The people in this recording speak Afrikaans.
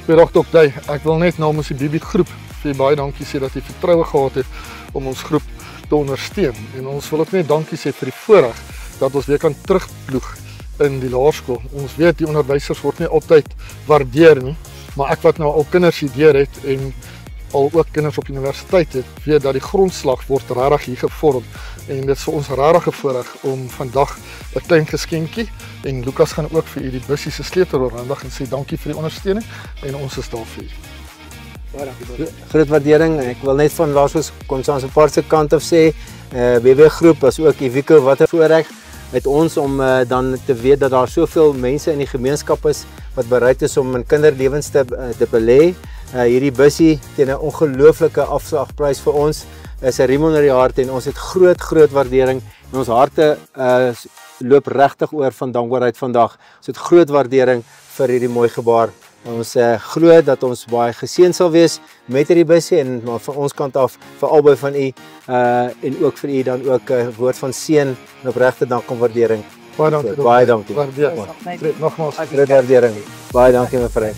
Goeiedag Dr. Ek wil net namens die Bibi groep vir baie dankie sê dat jy vertroue gehad het om ons groep te ondersteun. En ons wil ook net dankie sê vir die voorreg dat ons weer kan terugploeg in die laerskool. Ons weet die onderwysers word nie altyd waardeer nie, maar ek wat nou al kinders hier het en al ook kinders op universiteit het, weet dat die grondslag word regtig hier gevorm. En dit is vir ons regtig 'n voorreg om vandag 'n klein geskenkie en Lukas gaan ook vir u die bussie se sleutel oorhandig en sê dankie vir die ondersteuning en ons is daar vir u. Baie dankie. Groot waardering. Ek wil net van Laerskool Constanze Park se kant af sê, BB groep as ook Ivico, wat 'n voorreg met ons om dan te weet dat daar soveel mense in die gemeenskap is wat bereid is om in kinderlewens te belê. Hierdie bussie teen 'n ongelooflike afslagprys vir ons is 'n riem onder die hart en ons het groot waardering en ons harte loop regtig oor van dankbaarheid vandag. Ons het groot waardering vir hierdie mooi gebaar. Ons glo dat ons baie geseën sal wees met hierdie bussie en maar van ons kant af vir albei van u en ook vir u dan ook 'n woord van seën en opregte dank en waardering. Baie dankie. Baie dankie. Nogmaals groot waardering. Baie dankie mevrou.